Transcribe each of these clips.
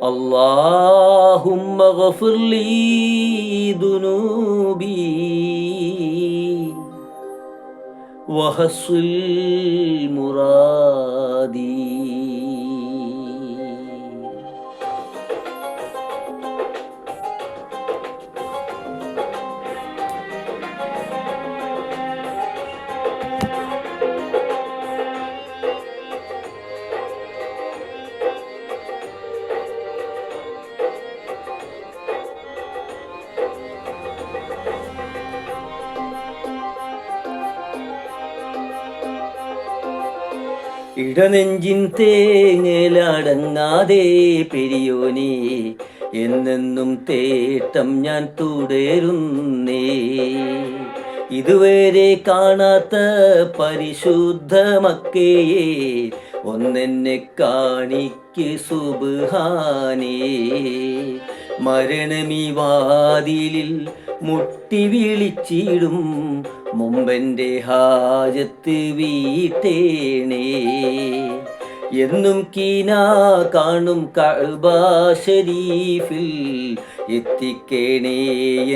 اللهم اغفر لي ذنوبي وحصل مرادي. ഇടനെഞ്ചിൻ തേങ്ങലടങ്ങാതെ പെരിയോനെ, എന്നെന്നും തേട്ടം ഞാൻ തുടരുന്നേ. ഇതുവരെ കാണാത്ത പരിശുദ്ധ മക്കയെ ഒന്നെന്നെ കാണിക്ക് സുബ്ഹാനേ. മരണമീ വാതിലിൽ മുട്ടി വിളിച്ചിടും മുമ്പെൻ്റെ ഹാജത്ത് വീട്ടേണേ. എന്നും കീനാ കാണും കഅബ ശരീഫിൽ എത്തിക്കേണേ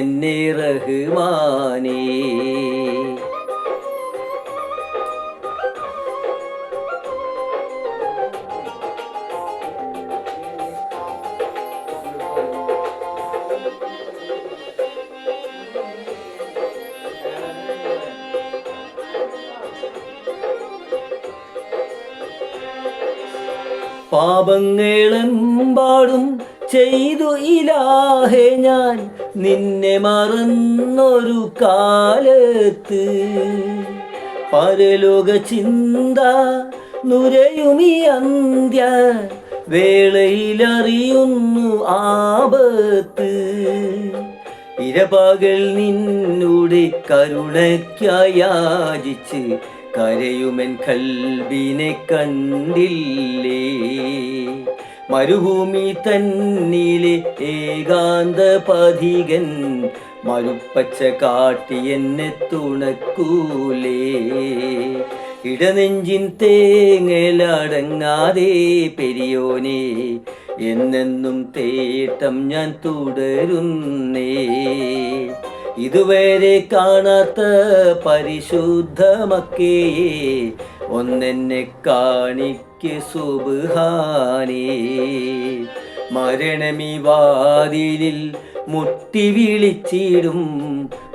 എന്നെ റഹ്മാനേ. പാപങ്ങളെമ്പാടും ചെയ്തു ഇലാഹെ ഞാൻ നിന്നെ മറന്നൊരു കാലത്ത്. പരലോക ചിന്ത നുരയുമീ അന്ത്യ വേളയിലറിയുന്നു ആപത്ത്. ഇരപകൽ നിന്നുടെ കരുണയ്ക്കായി യാചിച്ച് കരയുമെൻ കൽബിനെ കണ്ടില്ലേ. മരുഭൂമി തന്നിലെ ഏകാന്ത പഥികൻ മരുപ്പച്ച കാട്ടി എന്നെ തുണക്കൂലേ. ഇടനെഞ്ചിൻ തേങ്ങലടങ്ങാതെ പെരിയോനെ, എന്നെന്നും തേട്ടം ഞാൻ തുടരുന്നേ. ഇതുവരെ കാണാത്ത പരിശുദ്ധ മക്കയെ ഒന്നെന്നെ കാണിക്ക് സുബ്ഹാനേ. മരണമീ വാതിലിൽ മുട്ടി വിളിച്ചിടും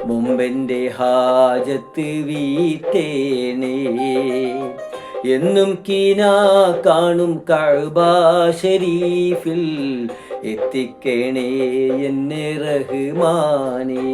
മുമ്പെൻ്റെ ഹാജത്ത് വീട്ടേണേ. എന്നും കീനാ കാണും കഅബ ശരീഫിൽ എത്തിക്കേണേ എന്നെ റഹ്മാനേ.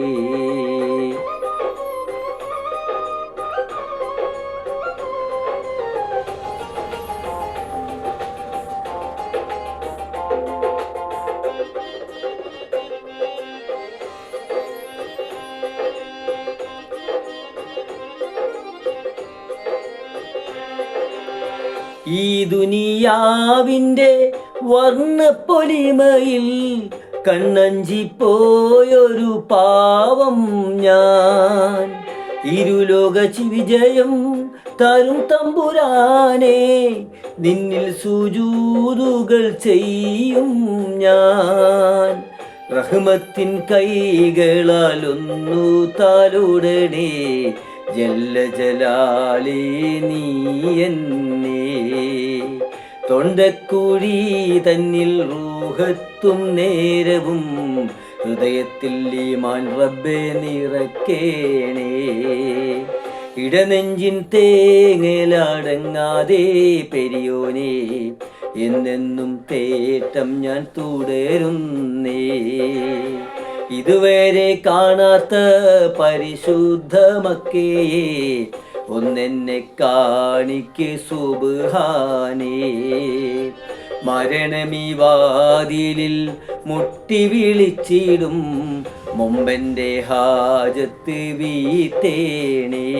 ഈ ദുനിയാവിൻ്റെ വർണ്ണപ്പൊലിമയിൽ കണ്ണഞ്ചിപ്പോയൊരു പാവം ഞാൻ. ഇരുലോക വിജയം തരും തമ്പുരാനെ, നിന്നിൽ സുജൂദുകൾ ചെയ്യും ഞാൻ. റഹ്മത്തിൻ കൈകളാലൊന്നു താലോടണേ ജല്ല ജലാലേ നീ എന്നെ. തൊണ്ടക്കുഴി തന്നിൽ റൂഹത്തും നേരവും ഹൃദയത്തിൽ ഈമാൻ റബ്ബേ നിറക്കേണേ. ഇടനെഞ്ചിൻ തേങ്ങലടങ്ങാതെ പെരിയോനെ, എന്നെന്നും തേട്ടം ഞാൻ തുടരുന്നേ. ഇതുവരെ കാണാത്ത പരിശുദ്ധ മക്കയെ ഒന്നെന്നെ കാണിക്ക് സുബ്ഹാനേ. മരണമീ വാതിലിൽ മുട്ടി വിളിച്ചിടും മുമ്പെൻ്റെ ഹാജത്ത് വീട്ടേണേ.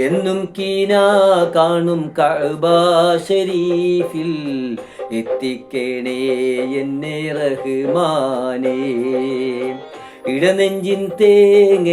എന്നും കീനാ കാണും കഅബ ശരീഫിൽ എത്തിക്കേണേ എന്നെ റഹ്മാനേ. ഇടനെഞ്ചിൻ തേങ്ങ